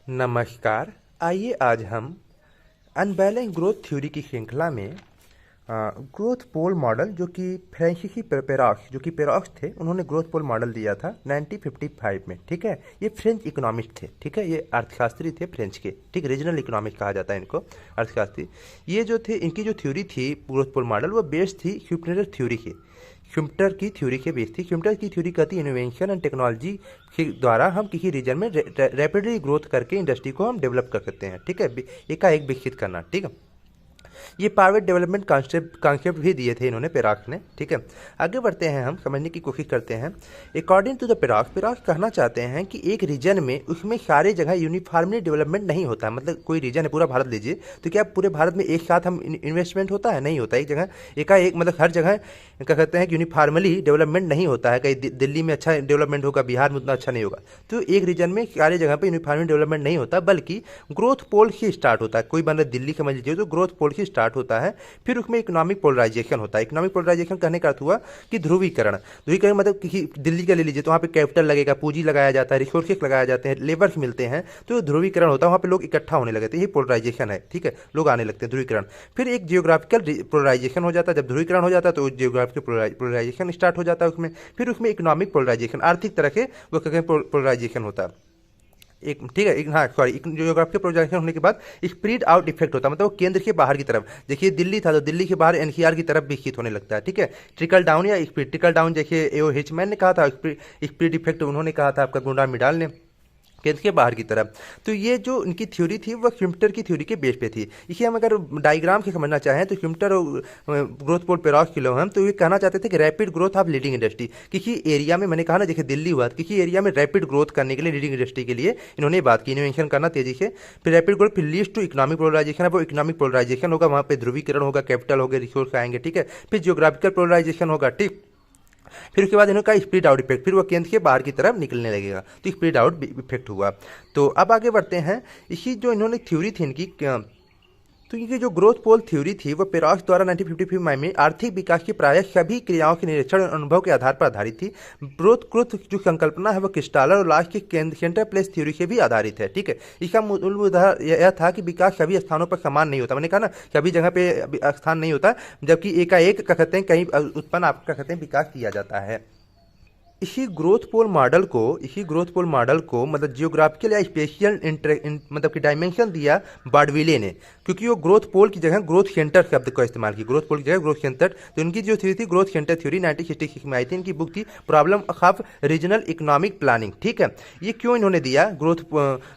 नमस्कार। आइए आज हम अनबैलेंस ग्रोथ थ्योरी की श्रृंखला में ग्रोथ पोल मॉडल जो कि फ्रांसीसी पेरॉक्स जो कि पेरॉक्स थे, उन्होंने ग्रोथ पोल मॉडल दिया था 1955 में। ठीक है, ये फ्रेंच इकोनॉमिस्ट थे। ठीक है, ये अर्थशास्त्री थे फ्रेंच के। ठीक, रीजनल इकोनॉमिक्स कहा जाता है इनको, अर्थशास्त्री। ये जो थे, इनकी जो थ्योरी थी ग्रोथ पोल मॉडल, वो बेस्ड थी श्यूम्पेटर थ्योरी की। श्यूम्पेटर की थ्योरी के बेस थी। श्यूम्पेटर की थ्योरी कहती है इनोवेशन एंड टेक्नोलॉजी के द्वारा हम किसी रीजन में रैपिडली ग्रोथ करके इंडस्ट्री को हम डेवलप कर सकते हैं। ठीक है, एकाएक विकसित करना। ठीक है, ये प्राइवेट डेवलपमेंट कॉन्सेप्ट भी दिए थे इन्होंने, पेरॉक्स ने। ठीक है, आगे बढ़ते हैं, हम समझने की कोशिश करते हैं। अकॉर्डिंग टू द पेरॉक्स कहना चाहते हैं कि एक रीजन में उसमें सारे जगह यूनिफॉर्मली डेवलपमेंट नहीं होता है। मतलब कोई रीजन है, पूरा भारत लीजिए, तो क्या पूरे भारत में एक साथ हम इन्वेस्टमेंट होता है? नहीं होता। एक जगह एकाएक, मतलब हर जगह क्या कहते हैं कि यूनिफॉर्मली डेवलपमेंट नहीं होता है। कहीं दिल्ली में अच्छा डेवलपमेंट होगा, बिहार में उतना अच्छा नहीं होगा। तो एक रीजन में सारे जगह पे यूनिफॉर्मली डेवलपमेंट नहीं होता, बल्कि ग्रोथ पोल से स्टार्ट होता है। कोई मतलब दिल्ली समझ लीजिए, तो ग्रोथ पोल से स्टार्ट होता है, फिर उसमें इकोनॉमिक पोलराइजेशन होता है। इकोनॉमिक पोलराइजेशन कहने का अर्थ हुआ कि ध्रुवीकरण मतलब किसी दिल्ली का ले लीजिए, तो वहाँ पे कैपिटल लगेगा, पूंजी लगाया जाता है, रिसोर्सेस लगाए जाते हैं, लेबर्स मिलते हैं, तो ध्रुवीकरण होता है। वहाँ पे लोग इकट्ठा होने लगे थे, यही पोलराइजेशन है। ठीक है, लोग आने लगते हैं, ध्रुवीकरण। फिर एक जियोग्राफिकल पोलराइजेशन हो जाता है। जब ध्रुवीकरण हो जाता है तो जियोग्राफिकल पोलराइजेशन स्टार्ट हो जाता है उसमें। फिर उसमें इकोनॉमिक पोलराइजेशन, आर्थिक तरह के वो पोलराइजेशन होता है एक। ठीक है, हाँ सॉरी, जियोग्राफिकल पोलराइजेशन होने के बाद स्प्रेड आउट इफेक्ट होता है, मतलब वो केंद्र के बाहर की तरफ। देखिए दिल्ली था, तो दिल्ली के बाहर एनसीआर की तरफ विकसित होने लगता है। ठीक है, ट्रिकल डाउन या स्प्रेड, ट्रिकल डाउन जैसे एओ हिचमैन ने कहा था, स्प्रेड इफेक्ट उन्होंने कहा था आपका गुंडा मिडाल ने, केंद्र के बाहर की तरफ। तो ये जो इनकी थ्योरी थी वो श्यूम्पेटर की थ्योरी के बेस पे थी। इसे हम अगर डायग्राम से समझना चाहें तो श्यूम्पेटर और ग्रोथ पोल पेरॉक्स किलो हम तो ये कहना चाहते थे कि rapid growth of leading industry. किसी एरिया में, मैंने कहा ना जैसे दिल्ली हुआ, किसी एरिया में रैपिड ग्रोथ करने के लिए लीडिंग इंडस्ट्री के लिए इन्होंने बात की, इनोवेशन करना तेजी से। फिर रैपिड ग्रोथ, फिर लीड्स टू इकोनॉमिक पोलराइजेशन है, वो इकोनॉमिक पोलराइजेशन होगा, वहाँ पे ध्रुवीकरण होगा, कैपिटल होगा, रिसोर्स आएंगे। ठीक है, फिर जियोग्राफिकल पोलराइजेशन होगा। ठीक, फिर उसके बाद इन्होंने कहा स्प्लिट आउट इफेक्ट, फिर वो केंद्र के बाहर की तरफ निकलने लगेगा, तो स्प्लिट आउट इफेक्ट हुआ। तो अब आगे बढ़ते हैं। इसी जो इन्होंने थ्योरी थी इनकी, तो ये जो ग्रोथ पोल थ्योरी थी वो पेरॉक्स द्वारा 1955 में आर्थिक विकास की प्रायः सभी क्रियाओं के निरीक्षण और अनुभव के आधार पर आधारित थी। ग्रोथ जो संकल्पना है वो क्रिस्टालर और लास्ट के सेंटर प्लेस थ्योरी से भी आधारित है। ठीक है, इसका मूल मुद्दा यह था कि विकास सभी स्थानों पर समान नहीं होता। मैंने कहा ना, सभी जगह पे स्थान नहीं होता, जबकि एकाएक क्या कहते हैं कहीं उत्पन्न आपका कहते हैं विकास किया जाता है। इसी ग्रोथ पोल मॉडल को मतलब जियोग्राफिकल या स्पेशियल मतलब कि डायमेंशन दिया बार्डविले ने, क्योंकि वो ग्रोथ पोल की जगह ग्रोथ सेंटर शब्द का इस्तेमाल किया, ग्रोथ पोल की जगह ग्रोथ सेंटर। तो इनकी जो थ्योरी थी ग्रोथ सेंटर थ्योरी 1966 में आई थी। इनकी बुक थी problem of regional economic planning. ठीक है, ये क्यों इन्होंने दिया ग्रोथ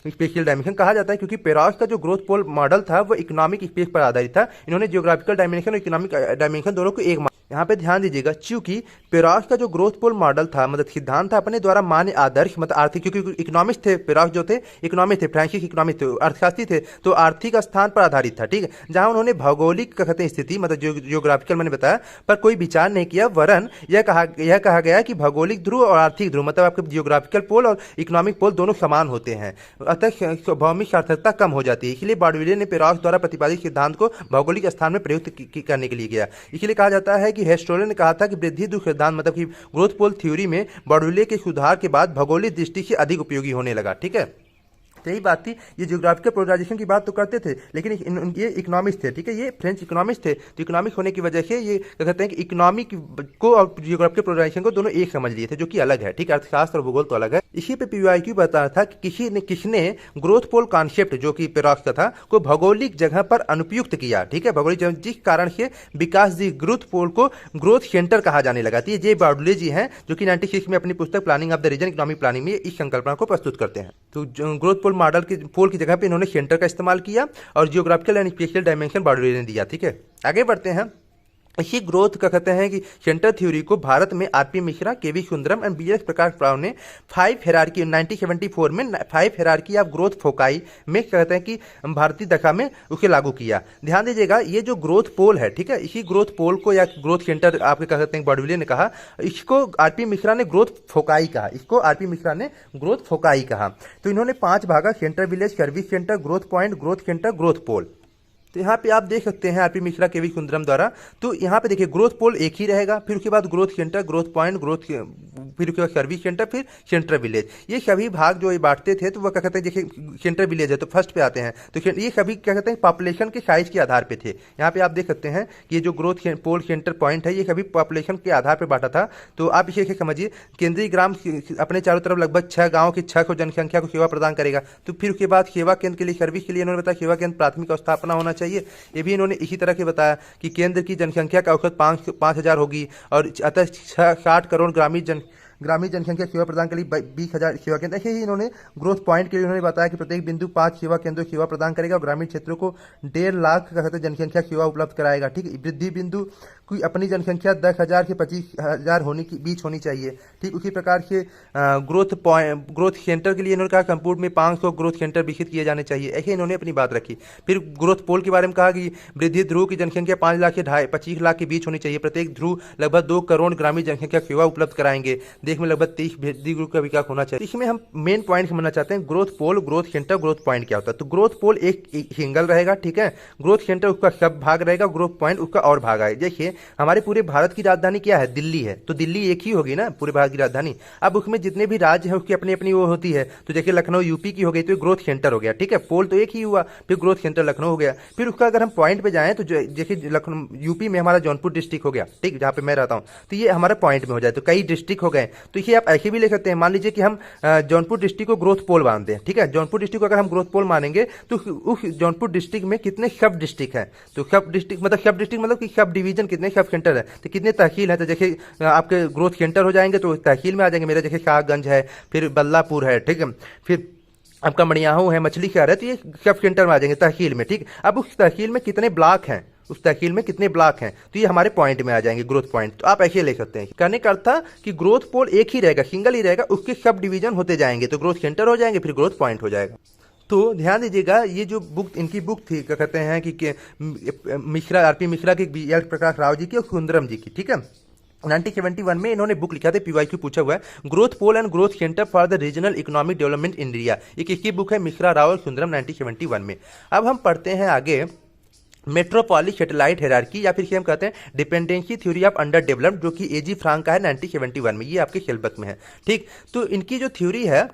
स्पेशियल डायमेंशन? कहा जाता है क्योंकि पेरॉक्स का जो ग्रोथ पोल मॉडल था वो इकोनॉमिक स्पेस पर आधारित था। इन्होंने जियोग्राफिकल डायमेंशन और इकोनॉमिक डायमेंशन दोनों को एक, यहाँ पे ध्यान दीजिएगा, चूंकि पेरॉक्स का जो ग्रोथ पोल मॉडल था मतलब सिद्धांत था अपने द्वारा मान्य आदर्श मतलब आर्थिक, क्योंकि इकोनॉमिस्ट थे पेरॉक्स जो थे, इकोनॉमिस्ट थे, फ्रांसीसी इकोनॉमिस्ट थे, अर्थशास्त्री थे, तो आर्थिक स्थान पर आधारित था। ठीक है, जहां उन्होंने भौगोलिक कहते हैं स्थिति मतलब जियोग्राफिकल मैंने बताया पर कोई विचार नहीं किया, वरन यह कहा गया कि भौगोलिक ध्रुव और आर्थिक ध्रुव मतलब आपके जियोग्राफिकल पोल और इकोनॉमिक पोल दोनों समान होते हैं, अतः भौमिक सार्थकता कम हो जाती है। इसलिए बार्डविले ने पेरॉक्स द्वारा प्रतिपादित सिद्धांत को भौगोलिक स्थान में प्रयुक्त करने के लिए किया। इसलिए कहा जाता है कि हेस्टोले ने कहा था कि वृद्धि दृढ़ सिद्धांत मतलब कि ग्रोथ पोल थ्योरी में बार्डविले के सुधार के बाद भौगोलिक दृष्टि से अधिक उपयोगी होने लगा। ठीक है, तो यही बात थी। ये जियोग्राफिकल पोलराइजेशन की बात तो करते थे, लेकिन ये इकोनॉमिक्स थे। ठीक है, ये फ्रेंच इकोनॉमिक्स थे, तो इकोनॉमिक्स होने की वजह से ये क्या कहते हैं कि इकोनॉमिक को और जियोग्राफिकल पोलराइजेशन को दोनों एक समझ लिए थे, जो कि अलग है। ठीक है, अर्थशास्त्र और भूगोल तो अलग है। इसी पे पीवाईक्यू बता रहा था कि किसने ग्रोथ पोल कॉन्सेप्ट जो कि पेरॉक्स का था को भौगोलिक जगह पर अनुपयुक्त किया। ठीक है, भौगोलिक जगह जिस कारण से विकास दी ग्रोथ पोल को ग्रोथ सेंटर कहा जाने लगा। ये जे बार्डविले जी हैं जो कि 96 में अपनी पुस्तक planning of the region economic planning में इस संकल्पना को प्रस्तुत करते हैं। तो ग्रोथ मॉडल की पोल की जगह पे इन्होंने सेंटर का इस्तेमाल किया और जियोग्राफिकल एंड स्पेशियल डायमेंशन बार्डविले ने दिया। ठीक है, आगे बढ़ते हैं। इसी ग्रोथ का कहते हैं कि सेंटर थ्योरी को भारत में RP Mishra, KV Sundaram and BS Prakash Rao ने 5 हेरारकी 1974 में 5 हेरारकी ऑफ ग्रोथ फोकाई में कहते हैं कि भारतीय दशा में उसे लागू किया। ध्यान दीजिएगा, ये जो ग्रोथ पोल है, ठीक है, इसी ग्रोथ पोल को या ग्रोथ सेंटर आपके कहते हैं बार्डविले ने कहा, इसको आरपी मिश्रा ने ग्रोथ फोकाई कहा, तो इन्होंने 5 भागा, centre village, service centre, growth point, growth centre, growth pole. तो यहाँ पे आप देख सकते हैं आरपी मिश्रा केवी सुंदरम द्वारा। तो यहाँ पे देखिए ग्रोथ पोल एक ही रहेगा, फिर उसके बाद ग्रोथ सेंटर, ग्रोथ पॉइंट, फिर उसके बाद सर्विस सेंटर, फिर सेंटर विलेज। ये सभी भाग जो ये बांटते थे तो वह क्या कहते हैं, देखिए सेंटर विलेज है तो फर्स्ट पे आते हैं। तो ये सभी क्या कहते हैं पॉपुलेशन के साइज के आधार पे थे। यहाँ पे आप देख सकते हैं कि ये जो ग्रोथ पोल सेंटर पॉइंट है ये सभी पॉपुलेशन के आधार पर बांटा था। तो आप इसे समझिए, केंद्रीय ग्राम अपने चारों तरफ लगभग 6 गाँव की 6 जनसंख्या को सेवा प्रदान करेगा। तो फिर उसके बाद सेवा केंद्र के लिए, सर्विस के लिए इन्होंने बताया सेवा केंद्र प्राथमिक स्थापना होना चाहिए। ये भी इन्होंने इसी तरह के बताया कि केंद्र की जनसंख्या का औसत 5,000 होगी और अतः 60 करोड़ ग्रामीण जनसंख्या सेवा प्रदान के लिए 20,000 सेवा केंद्र। ऐसे ही इन्होंने ग्रोथ पॉइंट के लिए उन्होंने बताया कि प्रत्येक बिंदु 5 सेवा केंद्रों सेवा प्रदान करेगा और ग्रामीण क्षेत्रों को 1.5 लाख जनसंख्या सेवा उपलब्ध कराएगा। ठीक है, वृद्धि बिंदु की अपनी जनसंख्या 10,000 से 25,000 बीच होनी चाहिए। ठीक उसी प्रकार से ग्रोथ सेंटर के लिए इन्होंने कहा संपूर्ण में 500 ग्रोथ सेंटर विकसित किए जाने चाहिए। ऐसे इन्होंने अपनी बात रखी। फिर ग्रोथ पोल के बारे में कहा कि वृद्धि ध्रुव की जनसंख्या 5 लाख से 25 लाख के बीच होनी चाहिए। प्रत्येक ध्रुव लगभग 2 करोड़ ग्रामीण जनसंख्या सेवा उपलब्ध कराएंगे। देश में लगभग 23 वृद्धि ग्रुप का विकास होना चाहिए। इसमें हम मेन पॉइंट समझना चाहते हैं, ग्रोथ पोल, ग्रोथ सेंटर, ग्रोथ पॉइंट क्या होता है। तो ग्रोथ पोल एक सिंगल रहेगा, ठीक है। ग्रोथ सेंटर उसका सब भाग रहेगा, ग्रोथ पॉइंट उसका और भाग आएगा। देखिए हमारे पूरे भारत की राजधानी क्या है, दिल्ली है। तो दिल्ली एक ही होगी ना पूरे भारत की राजधानी। अब उसमें जितने भी राज्य है उसकी अपनी अपनी वो होती है। तो देखिए लखनऊ यूपी की हो गई तो ग्रोथ सेंटर हो गया, ठीक है। पोल तो एक ही हुआ, फिर ग्रोथ सेंटर लखनऊ हो गया। फिर उसका अगर हम पॉइंट पे जाएं तो देखिए लखनऊ यूपी में हमारा जौनपुर डिस्ट्रिक्ट हो गया, ठीक, जहाँ पे मैं रहता हूँ। तो ये हमारा पॉइंट में हो जाए तो कई डिस्ट्रिक्ट हो गए। तो ये आप ऐसे भी ले सकते हैं, मान लीजिए कि हम जौनपुर डिस्ट्रिक्ट को ग्रोथ पोल मानते हैं, ठीक है। जौनपुर डिस्ट्रिक्ट को अगर हम ग्रोथ पोल मानेंगे तो उस जौनपुर डिस्ट्रिक्ट में कितने सब डिस्ट्रिक्ट हैं। तो सब डिस्ट्रिक्ट मतलब कि सब डिवीजन कितने, सब सेंटर है तो कितने तहसील है। तो जैसे आपके ग्रोथ सेंटर हो जाएंगे तो तहसील में आ जाएंगे। मेरे जैसे शाहगंज है, फिर बल्लापुर है, ठीक है, फिर आपका मड़ियाहू है, मछली शहर है, तो ये सब सेंटर में आ जाएंगे तहसील में, ठीक। अब उस तहसील में कितने ब्लॉक हैं, उस तहसील में कितने ब्लॉक हैं, तो ये हमारे पॉइंट में आ जाएंगे, ग्रोथ पॉइंट। तो आप ऐसे ले सकते हैं। कहने का अर्थ था कि ग्रोथ पोल एक ही रहेगा, सिंगल ही रहेगा, उसके सब डिवीजन होते जाएंगे तो ग्रोथ सेंटर हो जाएंगे, फिर ग्रोथ पॉइंट हो जाएगा। तो ध्यान दीजिएगा, ये जो बुक, इनकी बुक थी, क्या कहते हैं कि मिश्रा, आरपी मिश्रा की, BL प्रकाश राव जी की और सुंदरम जी की, ठीक है। 1971 में इन्होंने बुक लिखा था, PYQ पूछा हुआ है, growth pole and growth centre for the regional economic development in India. ये किसकी बुक है, मिश्रा राव और सुंदरम, 1971 में। अब हम पढ़ते हैं आगे मेट्रोपॉलिस सैटेलाइट हायरार्की, या फिर हम कहते हैं dependency theory of under developed, जो कि AG फ्रांक का है 1971 में। ये आपके सिलेबस में है, ठीक। तो इनकी जो थ्योरी है,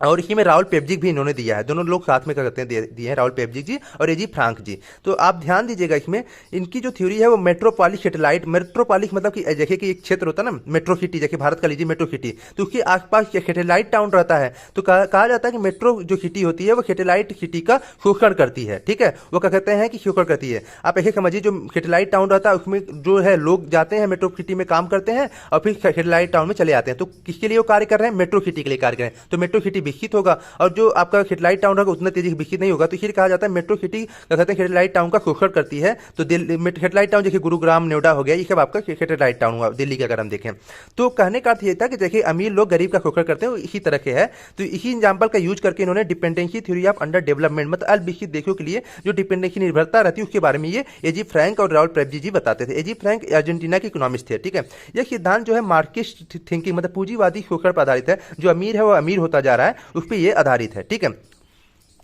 और इसी में राहुल पेपजिक भी इन्होंने दिया है, दोनों लोग साथ में क्या कहते हैं दिए हैं, राहुल पेपजिक जी और AG फ्रांक जी। तो आप ध्यान दीजिएगा, इसमें इनकी जो थ्योरी है वो मेट्रोपॉलिस सैटेलाइट, मेट्रोपॉलिस मतलब कि जैसे कि एक क्षेत्र होता है ना, मेट्रो सिटी, जैसे भारत का लीजिए मेट्रो सिटी, तो उसके आसपास सैटेलाइट टाउन रहता है। तो कहा जाता है कि मेट्रो जो सिटी होती है वो सैटेलाइट सिटी का शोषण करती है, ठीक है। वो क्या कहते हैं कि शोषण करती है। आप ऐसे समझिए, जो सैटेलाइट टाउन रहता है उसमें जो है लोग जाते हैं मेट्रो सिटी में काम करते हैं और फिर सैटेलाइट टाउन में चले आते हैं। तो किसके लिए वो कार्य कर रहे हैं, मेट्रो सिटी के लिए कार्य कर रहे हैं। तो मेट्रो सिटी विकसित होगा और जो आपका सैटेलाइट टाउन होगा उतना तेजी से विकसित नहीं होगा। तो इसलिए कहा जाता है मेट्रो सिटी क्या कहते हैं सैटेलाइट टाउन का शोषण करती है। तो सैटेलाइट टाउन जैसे गुरुग्राम, नोएडा हो गया, ये सब आपका सैटेलाइट टाउन हुआ दिल्ली का, अगर हम देखें। तो कहने का अर्थ ये था कि देखिए अमीर लोग गरीब का शोषण करते हैं, इसी तरह के है। तो इसी एग्जाम्पल का यूज करके इन्होंने dependency theory of under development, मतलब अल्पविकसित देशों के लिए जो डिपेंडेंसी निर्भरता रहती है उसके बारे में ये AG फ्रैंक और राहुल पेपजिक जी बताते थे। AG फ्रैंक अर्जेंटीना के इकोनॉमिस्ट थे, ठीक है। यह सिद्धांत जो है मार्क्सिस्ट थिंकिंग, मतलब पूंजीवादी शोषण पर आधारित है। जो अमीर है वो अमीर होता जा रहा है, उस पर यह आधारित है, ठीक है।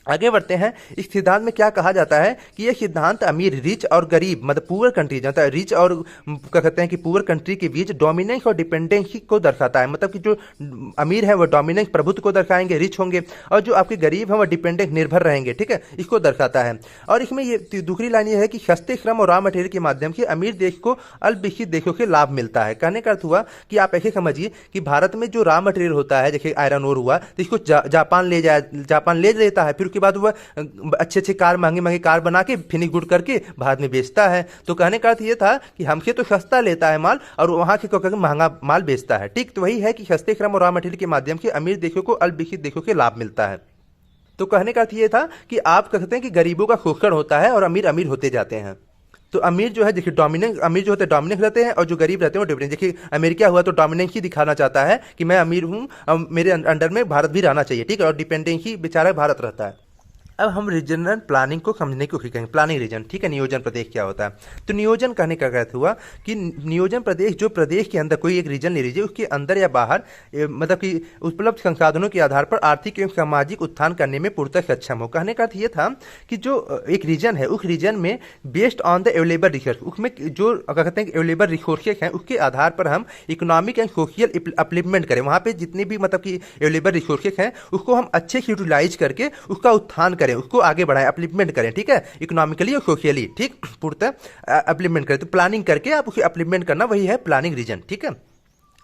आगे बढ़ते हैं। इस सिद्धांत में क्या कहा जाता है कि यह सिद्धांत अमीर, रिच और गरीब, मतलब पुअर कंट्री, जानता है रिच और क्या कहते हैं कि पुअर कंट्री के बीच डोमिनेंस और डिपेंडेंसी को दर्शाता है। मतलब कि जो अमीर है वो डोमिनेंस, प्रभुत्व को दर्शाएंगे, रिच होंगे, और जो आपके गरीब है वो डिपेंडेंट, निर्भर रहेंगे, ठीक है। इसको दर्शाता है। और इसमें ये दूसरी लाइन ये है कि सस्ते श्रम और रॉ मटेरियल के माध्यम से अमीर देश को अल्पविकसित देशों से लाभ मिलता है। कहने का अर्थ हुआ कि आप ऐसे समझिए कि भारत में जो रॉ मटेरियल होता है, जैसे आयरन ओर हुआ, तो इसको जापान ले लेता है, फिर बाद वह अच्छे अच्छे कार, महंगे महंगे कार बना के फिनिश गुड करके भारत में बेचता है। तो कहने का अर्थ ये था कि हमसे तो सस्ता लेता है माल और वहां के करके महंगा माल बेचता है, ठीक। तो वही है कि सस्ते श्रम और रॉ मटेरियल के माध्यम से अमीर देशों को अल्पविकसित देशों के लाभ मिलता है। तो कहने का अर्थ ये था कि आप कहते हैं कि गरीबों का शोषण होता है और अमीर अमीर होते जाते हैं। तो अमीर जो है देखिए डोमिनेंस, अमीर जो होते हैं डोमिनेंस रहते हैं, और जो गरीब रहते हैं वो डिपेंडेंस। देखिए अमेरिका हुआ तो डोमिनेंस ही दिखाना चाहता है कि मैं अमीर हूँ, मेरे अंडर में भारत भी रहना चाहिए, ठीक है। और डिपेंडेंस ही बेचारा भारत रहता है। अब हम रीजनल प्लानिंग को समझने की कोशिश करेंगे। प्लानिंग रीजन, ठीक है। नियोजन प्रदेश क्या होता है? तो नियोजन कहने का अर्थ हुआ कि नियोजन प्रदेश जो प्रदेश के अंदर कोई एक रीजन ले लीजिए, उसके अंदर या बाहर मतलब कि उपलब्ध संसाधनों के आधार पर आर्थिक एवं सामाजिक उत्थान करने में पूर्णतः सक्षम हो। कहने का अर्थ ये था कि जो एक रीजन है, उस रीजन में based on the available resource, उसमें जो क्या कहते हैं अवेलेबल रिसोर्सेज हैं, उसके आधार पर हम इकोनॉमिक एंड सोशल अपलिपमेंट करें। वहाँ पे जितने भी मतलब कि अवेलेबल रिसोर्सेज हैं उसको हम अच्छे से यूटिलाइज करके उसका उत्थान करें, उसको आगे बढ़ाएं, अपलिपमेंट करें, ठीक है, इकोनॉमिकली और सोशली, ठीक, पूर्णतः अपलिपमेंट करें। तो प्लानिंग करके आप उसे अपलिपमेंट करना, वही है प्लानिंग रीजन, ठीक है।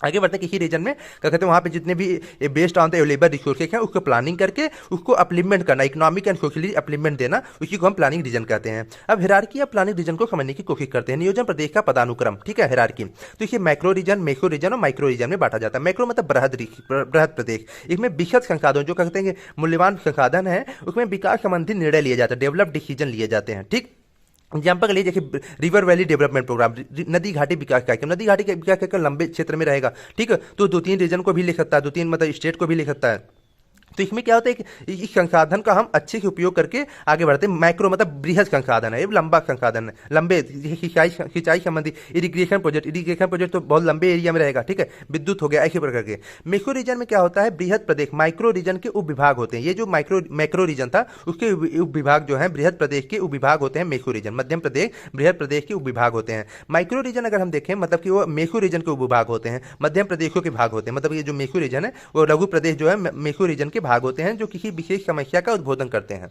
आगे बढ़ते हैं, किसी रीजन में क्या कहते हैं वहाँ पे जितने भी based on the available resources हैं उसको प्लानिंग करके उसको अपलिपमेंट करना, इकोनॉमिक एंड सोशली अपलिपमेंट देना, उसी को हम प्लानिंग रीजन कहते हैं। अब हिरार्की या प्लानिंग रीजन को समझने की कोशिश करते हैं। नियोजन प्रदेश का पदानुक्रम, ठीक है, हिरार्की। तो इसे मैक्रो रीजन, मेसो रीजन और माइक्रो रीजन में बांटा जाता है। मैक्रो मतलब बृहद प्रदेश, इसमें विशद संसाधन जो कहते हैं मूल्यवान संसाधन है, उसमें विकास संबंधी निर्णय लिए जाते हैं, डेवलप डिसीजन लिए जाते हैं, ठीक। एग्जाम्पल के लिए जैसे रिवर वैली डेवलपमेंट प्रोग्राम, नदी घाटी विकास कार्यक्रम, नदी घाटी का विकास कार्यक्रम लंबे क्षेत्र में रहेगा, ठीक है, तो 2-3 रीजन को भी ले सकता है, 2-3 मतलब स्टेट को भी ले सकता है। तो इसमें क्या होता है कि इस संसाधन का हम अच्छे से उपयोग करके आगे बढ़ते हैं। माइक्रो मतलब बृहद संसाधन है, ये लंबा संसाधन है, लंबे सिंचाई संबंधी इरिगेशन प्रोजेक्ट तो बहुत लंबे एरिया में रहेगा, ठीक है, विद्युत हो गया, ऐसे प्रकार के। मैक्रो रीजन में क्या होता है, बृहद प्रदेश, माइक्रो रीजन के उपविभाग होते हैं। ये जो मैक्रो रीजन था उसके उपविभाग जो है बृहद प्रदेश के उपविभाग होते हैं मैक्रो रीजन, मध्यम प्रदेश बृहद प्रदेश के उपविभाग होते हैं। माइक्रो रीजन अगर हम देखें मतलब कि वो मैक्रो रीजन के उपविभाग होते हैं, मध्यम प्रदेशों के भाग होते हैं। मतलब ये जो मैक्रो रीजन है वो लघु प्रदेश जो है मैक्रो रीजन के भाग होते हैं जो किसी विशेष समस्या का उद्बोधन करते हैं।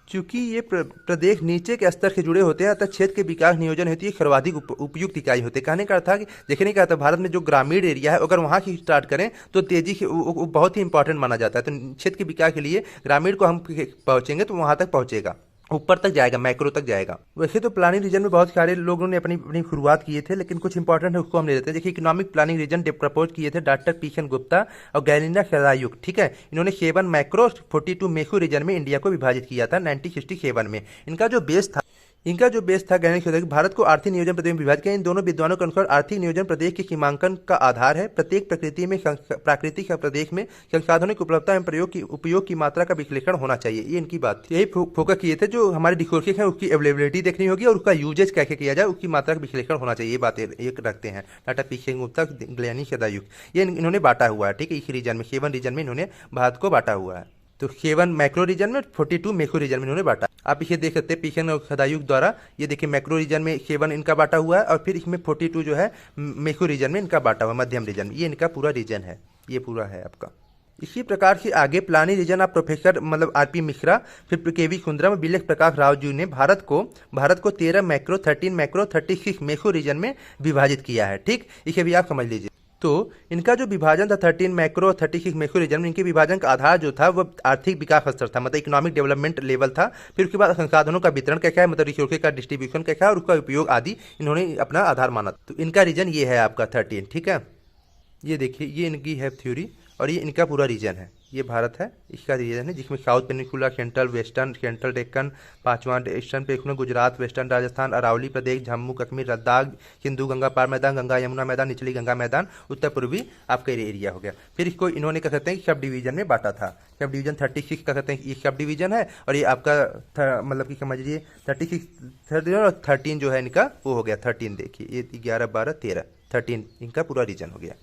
चूंकि ये प्रदेश नीचे के स्तर से जुड़े होते हैं अतः क्षेत्र के विकास नियोजन हेतु ये सर्वाधिक उपयुक्त इकाई होते हैं। कहने का अर्थ था कि देखने का था भारत में जो ग्रामीण एरिया है अगर वहाँ की स्टार्ट करें तो तेजी से बहुत ही इंपॉर्टेंट माना जाता है। तो क्षेत्र के विकास के लिए ग्रामीण को हम पहुँचेंगे तो वहाँ तक पहुँचेगा, ऊपर तक जाएगा, मैक्रो तक जाएगा। वैसे तो प्लानिंग रीजन में बहुत सारे लोगों ने अपनी शुरुआत किए थे, लेकिन कुछ इंपॉर्टेंट है उसको हम ले लेते हैं। देखिए इकोनॉमिक प्लानिंग रीजन प्रपोज किए थे डॉक्टर पीशन गुप्ता और गैलिना सदायुग, ठीक है। इन्होंने 7 मैक्रो 42 मेसो रीजन में इंडिया को विभाजित किया था 1967 में। इनका जो बेस था गैलिना सदायुग भारत को आर्थिक नियोजन प्रदेश में विभाजित किया। इन दोनों विद्वानों के अनुसार आर्थिक नियोजन प्रदेश के सीमांकन का आधार है। प्रत्येक प्राकृतिक प्रदेश में संसाधनों की उपलब्धता एवं उपयोग की मात्रा का विश्लेषण होना चाहिए, ये इनकी बात थी। यही फोकस किए थे जो हमारे रिसोर्सेज हैं उसकी अवेलेबिलिटी देखनी होगी और उसका यूजेज कैसे किया जाए, उसकी मात्रा का विश्लेषण होना चाहिए, ये बातें एक रखते हैं टाटा पीशन गुप्ता गैलिना सदायुग। ये इन्होंने बांटा हुआ है, ठीक है, इस रीजन में 7 रीजन में इन्होंने भारत को बांटा हुआ है। तो 7 मैक्रो रीजन में 42 मैक्रो रीजन में इन्होंने बांटा। आप इसे देख सकते हैं पीशन और सदायुग द्वारा। ये देखिए मैक्रो रीजन में 7 इनका बांटा हुआ है और फिर इसमें 42 जो है मैक्रो रीजन में इनका बांटा हुआ, मध्यम रीजन में। ये इनका पूरा रीजन है, ये पूरा है आपका। इसी प्रकार से आगे प्लानिंग रीजन आप प्रोफेसर मतलब आरपी मिश्रा, फिर केवी सुंदरम, बिलेश प्रकाश राव जी ने भारत को 13 मैक्रो 13 मैक्रो 36 मैक्रो रीजन में विभाजित किया है, ठीक। इसे भी आप समझ लीजिए। तो इनका जो विभाजन था 13 मैक्रो 36 मैक्रो रीजन में, इनके विभाजन का आधार जो था वो आर्थिक विकास स्तर था, मतलब इकोनॉमिक डेवलपमेंट लेवल था। फिर उसके बाद संसाधनों का वितरण कैसा है, मतलब रिसोर्सेज का डिस्ट्रीब्यूशन कैसा है और उसका उपयोग आदि इन्होंने अपना आधार माना। तो इनका रीजन ये है आपका 13, ठीक है। ये देखिए ये इनकी है थ्योरी और ये इनका पूरा रीजन है। ये भारत है, इसका रीजन है जिसमें south peninsula, central western, central Deccan, 5वां eastern peninsula, Gujarat, western Rajasthan, Aravalli प्रदेश, जम्मू कश्मीर, लद्दाख, सिंधु गंगा पार मैदान, गंगा यमुना मैदान, निचली गंगा मैदान, उत्तर पूर्वी आपका एरिया हो गया। फिर इसको इन्होंने क्या कहते हैं सब डिवीजन में बांटा था। सब डिवीजन 36 का कहते हैं, ये सब डिवीजन है और ये आपका मतलब कि समझिए 36 और 13 जो है इनका वो हो गया 13। देखिए ये 11 12 13 13 इनका पूरा रीजन हो गया।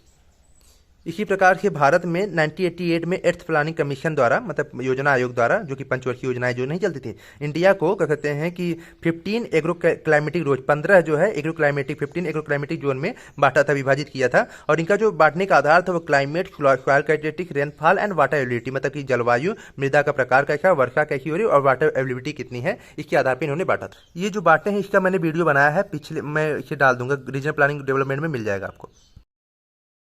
इसी प्रकार से भारत में 1988 में एर्थ प्लानिंग कमीशन द्वारा मतलब योजना आयोग द्वारा, जो कि पंचवर्षीय योजनाएं जो नहीं चलती थी, इंडिया को क्या कहते हैं कि 15 एग्रो क्लाइमेटिक जोन 15 जो है agro climatic 15 agro climatic zone में बांटा था, विभाजित किया था। और इनका जो बांटने का आधार था वो climate, soil characteristic, rainfall and water ability, मतलब कि जलवायु, मृदा का प्रकार कैसा, वर्षा कैसी हो रही और वाटर एबिलिटी कितनी है, इसके आधार पर इन्होंने बांटा था। ये जो बांटे हैं इसका मैंने वीडियो बनाया है पिछले, मैं इसे डाल दूंगा, रीजनल प्लानिंग डेवलपमेंट में मिल जाएगा आपको।